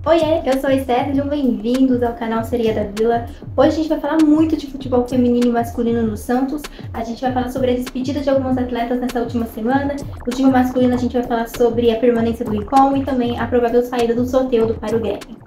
Oiê, eu sou a Esther, sejam bem-vindos ao canal Sereia da Vila. Hoje a gente vai falar muito de futebol feminino e masculino no Santos. A gente vai falar sobre a despedida de alguns atletas nessa última semana. No time masculino a gente vai falar sobre a permanência do Rincon e também a provável saída do Soteldo para o Grêmio.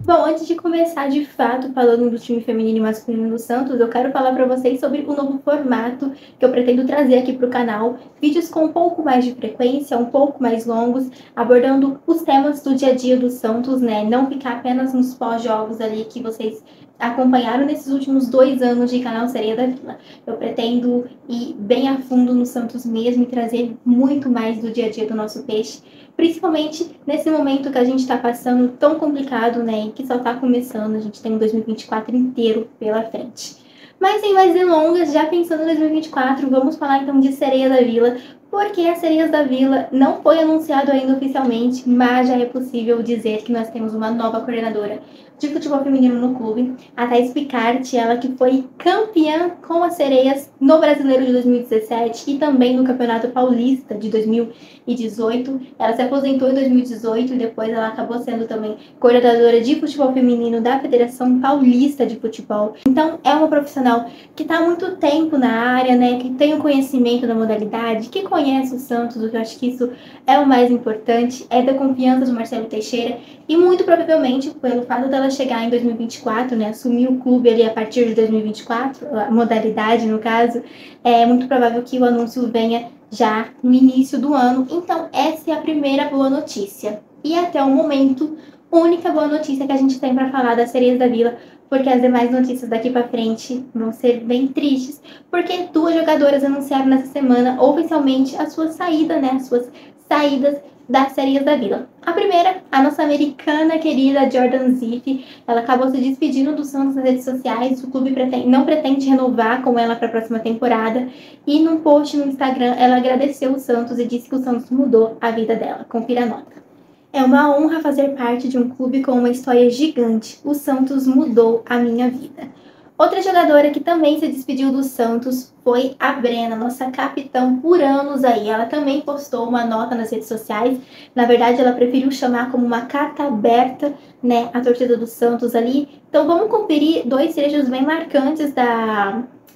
Bom, antes de começar de fato falando do time feminino e masculino do Santos, eu quero falar para vocês sobre o novo formato que eu pretendo trazer aqui para o canal. Vídeos com um pouco mais de frequência, um pouco mais longos, abordando os temas do dia a dia do Santos, né? Não ficar apenas nos pós-jogos ali que vocês acompanharam nesses últimos 2 anos de canal Sereia da Vila. Eu pretendo ir bem a fundo no Santos mesmo e trazer muito mais do dia a dia do nosso peixe, principalmente nesse momento que a gente está passando tão complicado, né, e que só está começando. A gente tem um 2024 inteiro pela frente. Mas sem mais delongas, já pensando em 2024, vamos falar então de Sereia da Vila, porque as Sereias da Vila não foi anunciado ainda oficialmente, mas já é possível dizer que nós temos uma nova coordenadora de futebol feminino no clube, a Thaís Picarte, ela que foi campeã com as Sereias no Brasileiro de 2017 e também no Campeonato Paulista de 2018. Ela se aposentou em 2018 e depois ela acabou sendo também coordenadora de futebol feminino da Federação Paulista de Futebol. Então é uma profissional que está há muito tempo na área, né, que tem o conhecimento da modalidade, que conhece o Santos, o que eu acho que isso é o mais importante, é da confiança do Marcelo Teixeira e muito provavelmente pelo fato dela chegar em 2024, né, assumir o clube ali a partir de 2024, a modalidade no caso, é muito provável que o anúncio venha já no início do ano. Então essa é a primeira boa notícia. E até o momento, única boa notícia que a gente tem para falar das Sereias da Vila, porque as demais notícias daqui para frente vão ser bem tristes, porque 2 jogadoras anunciaram nessa semana oficialmente a sua saída, né, as suas saídas das Sereias da Vila. A primeira, a nossa americana querida Jordan Ziff, ela acabou se despedindo do Santos nas redes sociais. O clube não pretende renovar com ela para a próxima temporada, e num post no Instagram ela agradeceu o Santos e disse que o Santos mudou a vida dela. Confira a nota. É uma honra fazer parte de um clube com uma história gigante. O Santos mudou a minha vida. Outra jogadora que também se despediu do Santos foi a Brena, nossa capitã por anos aí. Ela também postou uma nota nas redes sociais. Na verdade, ela preferiu chamar como uma carta aberta, né, a torcida do Santos ali. Então vamos conferir 2 trechos bem marcantes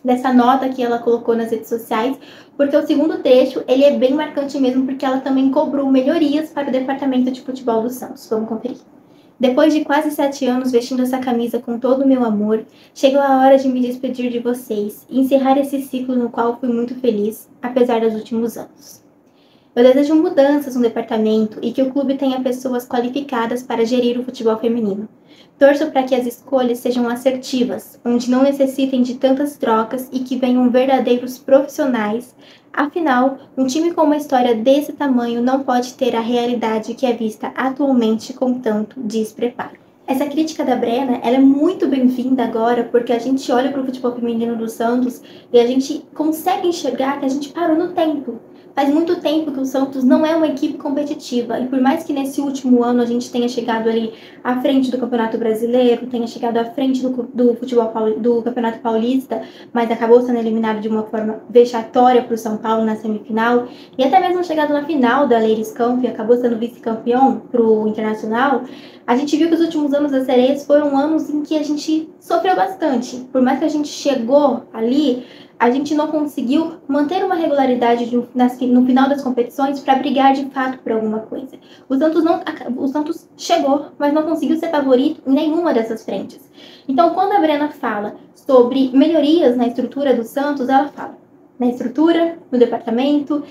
dessa nota que ela colocou nas redes sociais, porque o segundo trecho ele é bem marcante mesmo, porque ela também cobrou melhorias para o departamento de futebol do Santos. Vamos conferir. Depois de quase 7 anos vestindo essa camisa com todo o meu amor, chegou a hora de me despedir de vocês e encerrar esse ciclo no qual fui muito feliz, apesar dos últimos anos. Eu desejo mudanças no departamento e que o clube tenha pessoas qualificadas para gerir o futebol feminino. Torço para que as escolhas sejam assertivas, onde não necessitem de tantas trocas e que venham verdadeiros profissionais. Afinal, um time com uma história desse tamanho não pode ter a realidade que é vista atualmente com tanto despreparo. Essa crítica da Brena, ela é muito bem-vinda agora, porque a gente olha para o futebol feminino do Santos e a gente consegue enxergar que a gente parou no tempo. Faz muito tempo que o Santos não é uma equipe competitiva, e por mais que nesse último ano a gente tenha chegado ali à frente do Campeonato Brasileiro, tenha chegado à frente do futebol do Campeonato Paulista, mas acabou sendo eliminado de uma forma vexatória para o São Paulo na semifinal, e até mesmo chegado na final da Ladies Cup e acabou sendo vice-campeão para o Internacional, a gente viu que os últimos anos das Sereias foram anos em que a gente sofreu bastante. Por mais que a gente chegou ali, a gente não conseguiu manter uma regularidade no final das competições para brigar de fato por alguma coisa. O Santos chegou, mas não conseguiu ser favorito em nenhuma dessas frentes. Então, quando a Brena fala sobre melhorias na estrutura do Santos, ela fala na estrutura, no departamento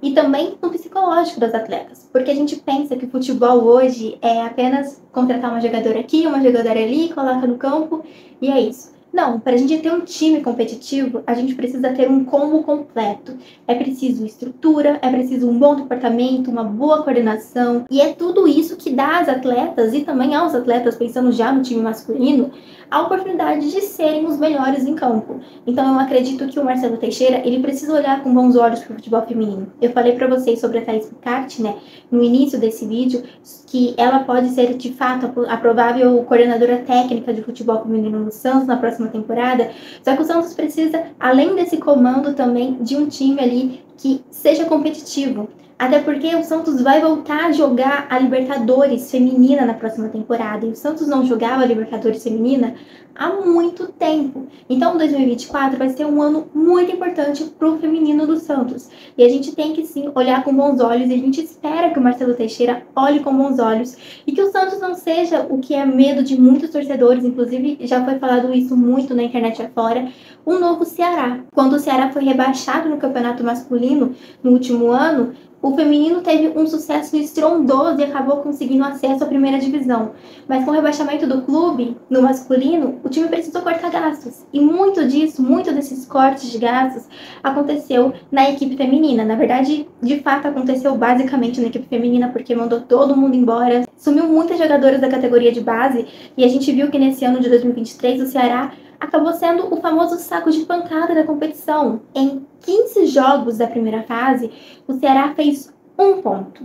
e também no psicológico das atletas. Porque a gente pensa que o futebol hoje é apenas contratar uma jogadora aqui, uma jogadora ali, coloca no campo e é isso. Não, para a gente ter um time competitivo, a gente precisa ter um combo completo. É preciso estrutura, é preciso um bom departamento, uma boa coordenação. E é tudo isso que dá às atletas e também aos atletas, pensando já no time masculino, a oportunidade de serem os melhores em campo. Então eu acredito que o Marcelo Teixeira, ele precisa olhar com bons olhos para o futebol feminino. Eu falei para vocês sobre a Thaís Picarte, né, no início desse vídeo, que ela pode ser de fato a provável coordenadora técnica de futebol feminino no Santos na próxima temporada. Só que o Santos precisa, além desse comando, também de um time ali que seja competitivo. Até porque o Santos vai voltar a jogar a Libertadores feminina na próxima temporada. E o Santos não jogava a Libertadores feminina há muito tempo. Então, 2024 vai ser um ano muito importante para o feminino do Santos. E a gente tem que, sim, olhar com bons olhos. E a gente espera que o Marcelo Teixeira olhe com bons olhos. E que o Santos não seja o que é medo de muitos torcedores. Inclusive, já foi falado isso muito na internet afora. Um novo Ceará. Quando o Ceará foi rebaixado no campeonato masculino no último ano, o feminino teve um sucesso estrondoso e acabou conseguindo acesso à primeira divisão. Mas com o rebaixamento do clube, no masculino, o time precisou cortar gastos. E muito desses cortes de gastos aconteceu na equipe feminina. Na verdade, de fato, aconteceu basicamente na equipe feminina, porque mandou todo mundo embora. Sumiu muitas jogadoras da categoria de base. E a gente viu que nesse ano de 2023, o Ceará acabou sendo o famoso saco de pancada da competição. Em 15 jogos da primeira fase, o Ceará fez um ponto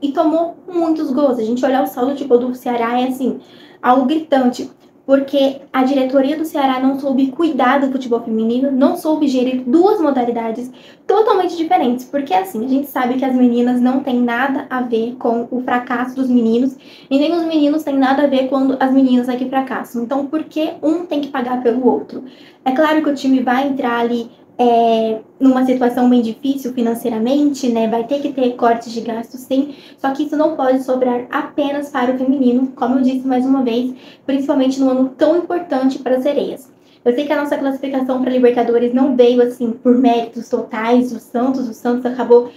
e tomou muitos gols. A gente olhar o saldo de gol do Ceará é assim, algo gritante, porque a diretoria do Ceará não soube cuidar do futebol feminino, não soube gerir duas modalidades totalmente diferentes, porque assim, a gente sabe que as meninas não têm nada a ver com o fracasso dos meninos, e nem os meninos têm nada a ver quando as meninas aqui fracassam. Então, por que um tem que pagar pelo outro? É claro que o time vai entrar ali numa situação bem difícil financeiramente, né? Vai ter que ter cortes de gastos, sim. Só que isso não pode sobrar apenas para o feminino, como eu disse mais uma vez, principalmente num ano tão importante para as sereias. Eu sei que a nossa classificação para Libertadores não veio assim por méritos totais do Santos. O Santos acabou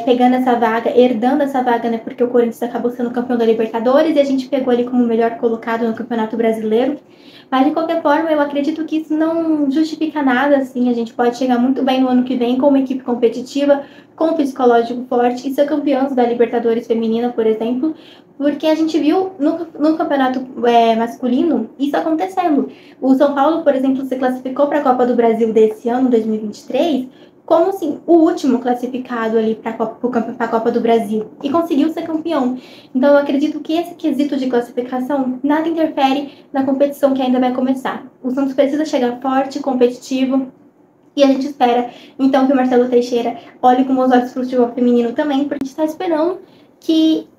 pegando essa vaga, herdando essa vaga, né? Porque o Corinthians acabou sendo campeão da Libertadores e a gente pegou ele como melhor colocado no Campeonato Brasileiro. Mas, de qualquer forma, eu acredito que isso não justifica nada, assim. A gente pode chegar muito bem no ano que vem com uma equipe competitiva, com um psicológico forte e ser campeões da Libertadores feminina, por exemplo, porque a gente viu no campeonato masculino isso acontecendo. O São Paulo, por exemplo, se classificou para a Copa do Brasil desse ano, 2023, como assim, o último classificado ali para a Copa do Brasil e conseguiu ser campeão. Então eu acredito que esse quesito de classificação nada interfere na competição que ainda vai começar. O Santos precisa chegar forte, competitivo, e a gente espera então que o Marcelo Teixeira olhe com bons olhos para o futebol feminino também, porque a gente está esperando que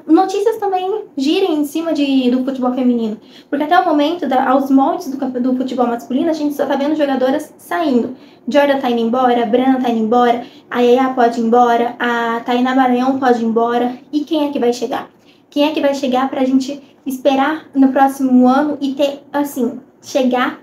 notícias também girem em cima do futebol feminino. Porque até o momento, aos moldes do futebol masculino, a gente só tá vendo jogadoras saindo. Jordan tá indo embora, a Brana tá indo embora, a Yaya pode ir embora, a Tainá Maranhão pode ir embora. E quem é que vai chegar? Quem é que vai chegar pra gente esperar no próximo ano e ter, assim, chegar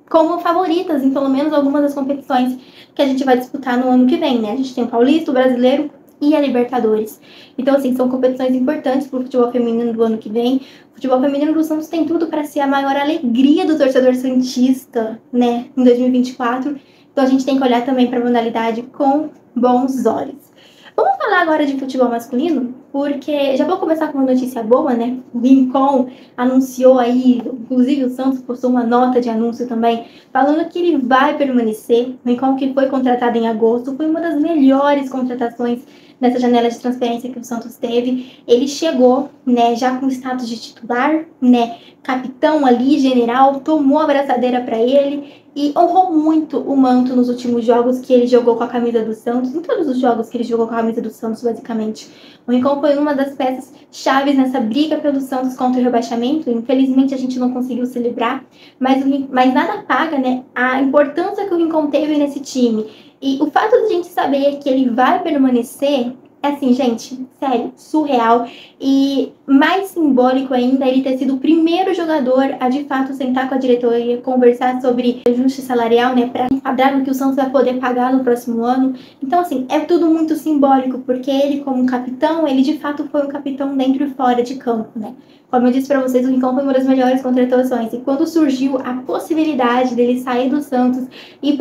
como favoritas em pelo menos algumas das competições que a gente vai disputar no ano que vem, né? A gente tem o Paulista, o Brasileiro e a Libertadores. Então, assim, são competições importantes para o futebol feminino do ano que vem. O futebol feminino do Santos tem tudo para ser a maior alegria do torcedor santista, né, em 2024. Então, a gente tem que olhar também para a modalidade com bons olhos. Vamos falar agora de futebol masculino, porque já vou começar com uma notícia boa, né? O Rincon anunciou aí, inclusive o Santos postou uma nota de anúncio também, falando que ele vai permanecer. O Rincon, que foi contratado em agosto, foi uma das melhores contratações nessa janela de transferência que o Santos teve. Ele chegou, né, já com status de titular, né, capitão ali, general, tomou a abraçadeira para ele e honrou muito o manto nos últimos jogos que ele jogou com a camisa do Santos, em todos os jogos que ele jogou com a camisa do Santos, basicamente. O Rincon foi uma das peças chaves nessa briga pelo Santos contra o rebaixamento. Infelizmente, a gente não conseguiu se livrar, mas nada paga, né, a importância que o Rincon teve nesse time. E o fato de a gente saber que ele vai permanecer é assim, gente, sério, surreal. E mais simbólico ainda ele ter sido o primeiro jogador a de fato sentar com a diretoria, conversar sobre ajuste salarial, né, para enquadrar no que o Santos vai poder pagar no próximo ano. Então, assim, é tudo muito simbólico, porque ele, como capitão, ele de fato foi um capitão dentro e fora de campo, né? Como eu disse para vocês, o Rincon foi uma das melhores contratações. E quando surgiu a possibilidade dele sair do Santos e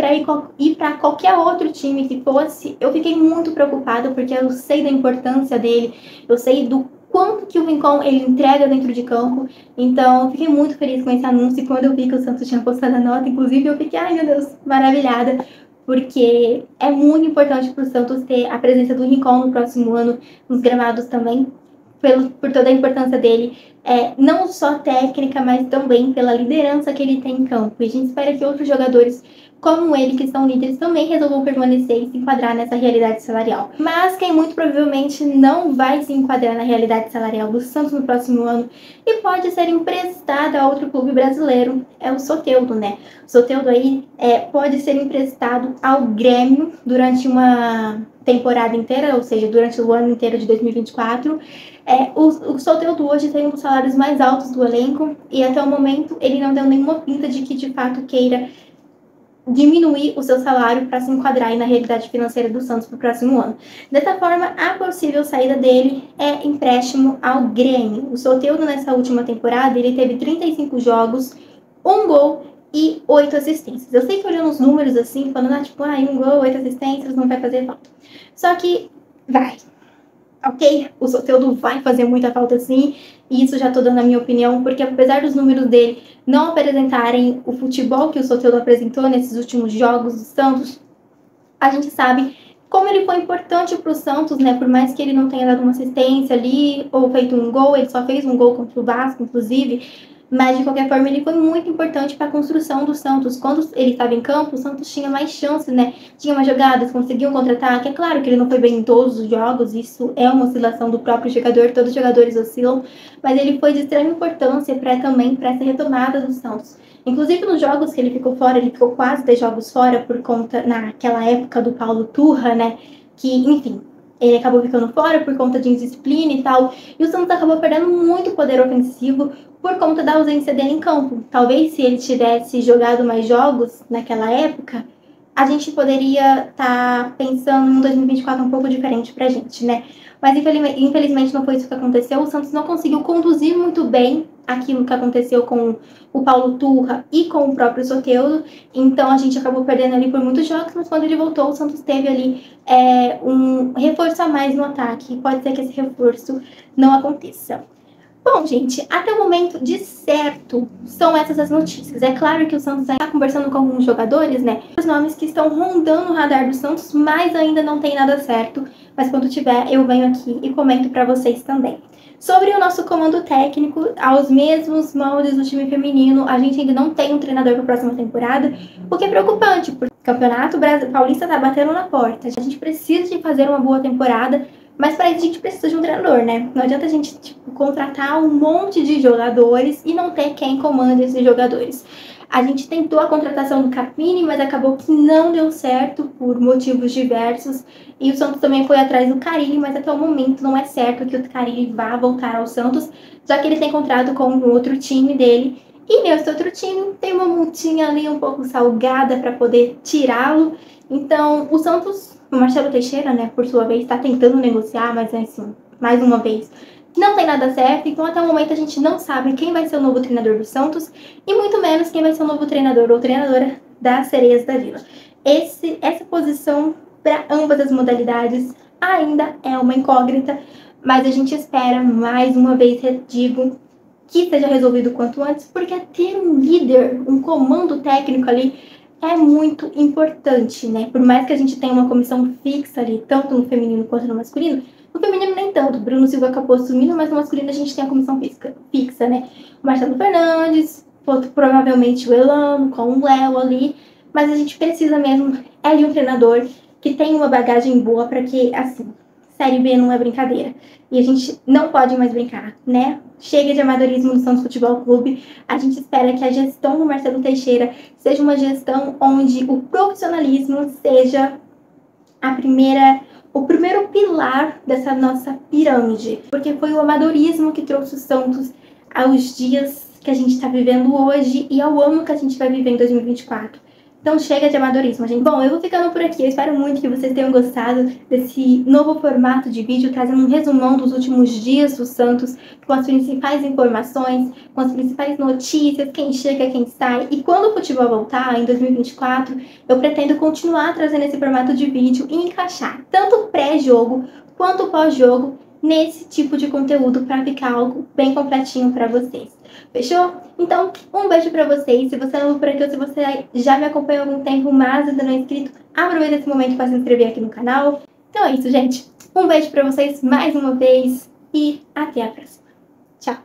ir para qualquer outro time que fosse, eu fiquei muito preocupada, porque eu sei da importância dele, eu sei do quanto que o Rincon ele entrega dentro de campo. Então, eu fiquei muito feliz com esse anúncio. E quando eu vi que o Santos tinha postado a nota, inclusive, eu fiquei, ai meu Deus, maravilhada. Porque é muito importante para o Santos ter a presença do Rincon no próximo ano, nos gramados também, por toda a importância dele não só técnica, mas também pela liderança que ele tem em campo. E a gente espera que outros jogadores como ele, que são líderes, também resolvam permanecer e se enquadrar nessa realidade salarial. Mas quem muito provavelmente não vai se enquadrar na realidade salarial do Santos no próximo ano e pode ser emprestado a outro clube brasileiro é o Soteldo, né? O Soteldo aí pode ser emprestado ao Grêmio durante uma temporada inteira, ou seja, durante o ano inteiro de 2024. O Soteldo hoje tem um dos salários mais altos do elenco e até o momento ele não deu nenhuma pinta de que de fato queira diminuir o seu salário para se enquadrar aí na realidade financeira do Santos para o próximo ano. Dessa forma, a possível saída dele é empréstimo ao Grêmio. O Soteldo nessa última temporada ele teve 35 jogos, 1 gol e 8 assistências. Eu sei que olhando os números assim, falando, tipo, 1 gol, 8 assistências, não vai fazer falta. Só que vai. Ok, o Soteldo vai fazer muita falta sim, e isso já estou dando a minha opinião, porque apesar dos números dele não apresentarem o futebol que o Soteldo apresentou nesses últimos jogos do Santos, a gente sabe como ele foi importante para o Santos, né? Por mais que ele não tenha dado uma assistência ali ou feito um gol, ele só fez um gol contra o Vasco, inclusive. Mas, de qualquer forma, ele foi muito importante para a construção do Santos. Quando ele estava em campo, o Santos tinha mais chances, né? Tinha mais jogadas, conseguiu um contra-ataque. É claro que ele não foi bem em todos os jogos, isso é uma oscilação do próprio jogador, todos os jogadores oscilam, mas ele foi de extrema importância também para essa retomada do Santos. Inclusive, nos jogos que ele ficou fora, ele ficou quase 10 jogos fora por conta, naquela época do Paulo Turra, né? Que, enfim, ele acabou ficando fora por conta de indisciplina e tal. E o Santos acabou perdendo muito poder ofensivo por conta da ausência dele em campo. Talvez se ele tivesse jogado mais jogos naquela época, a gente poderia estar pensando em um 2024 um pouco diferente pra gente, né? Mas infelizmente não foi isso que aconteceu. O Santos não conseguiu conduzir muito bem aquilo que aconteceu com o Paulo Turra e com o próprio Soteldo. Então a gente acabou perdendo ali por muitos jogos, mas quando ele voltou, o Santos teve ali um reforço a mais no ataque. Pode ser que esse reforço não aconteça. Bom, gente, até o momento de certo são essas as notícias. É claro que o Santos está conversando com alguns jogadores, né? Os nomes que estão rondando o radar do Santos, mas ainda não tem nada certo. Mas quando tiver, eu venho aqui e comento para vocês também. Sobre o nosso comando técnico, aos mesmos moldes do time feminino, a gente ainda não tem um treinador para a próxima temporada, o que é preocupante, porque o Campeonato Paulista está batendo na porta. A gente precisa de fazer uma boa temporada, mas para isso a gente precisa de um treinador, né? Não adianta a gente contratar um monte de jogadores e não ter quem comanda esses jogadores. A gente tentou a contratação do Capini, mas acabou que não deu certo por motivos diversos. E o Santos também foi atrás do Carille, mas até o momento não é certo que o Carille vá voltar ao Santos, já que ele tem contrato com um outro time dele. E nesse outro time tem uma multinha ali um pouco salgada para poder tirá-lo. Então o Santos, o Marcelo Teixeira, né, por sua vez, está tentando negociar, mas assim, mais uma vez, não tem nada certo. Então até o momento a gente não sabe quem vai ser o novo treinador do Santos e muito menos quem vai ser o novo treinador ou treinadora das Sereias da Vila. Essa posição para ambas as modalidades ainda é uma incógnita, mas a gente espera, mais uma vez digo, que seja resolvido o quanto antes, porque ter um líder, um comando técnico ali é muito importante, né? Por mais que a gente tenha uma comissão fixa ali, tanto no feminino quanto no masculino, no feminino nem tanto, Bruno Silva acabou assumindo, mas no masculino a gente tem a comissão fixa, né? O Marcelo Fernandes, provavelmente o Elano, com o Léo ali, mas a gente precisa mesmo de um treinador que tenha uma bagagem boa para que, assim, Série B não é brincadeira. E a gente não pode mais brincar, né? Chega de amadorismo no Santos Futebol Clube. A gente espera que a gestão do Marcelo Teixeira seja uma gestão onde o profissionalismo seja o primeiro pilar dessa nossa pirâmide. Porque foi o amadorismo que trouxe o Santos aos dias que a gente está vivendo hoje e ao ano que a gente vai viver em 2024. Então chega de amadorismo, gente. Bom, eu vou ficando por aqui. Eu espero muito que vocês tenham gostado desse novo formato de vídeo, trazendo um resumão dos últimos dias do Santos, com as principais informações, com as principais notícias, quem chega, quem sai. E quando o futebol voltar, em 2024, eu pretendo continuar trazendo esse formato de vídeo e encaixar tanto pré-jogo quanto pós-jogo nesse tipo de conteúdo para ficar algo bem completinho para vocês. Fechou? Então, um beijo pra vocês. Se você é novo por aqui ou se você já me acompanha há algum tempo, mas ainda não é inscrito, aproveita esse momento para se inscrever aqui no canal. Então é isso, gente. Um beijo pra vocês mais uma vez e até a próxima. Tchau!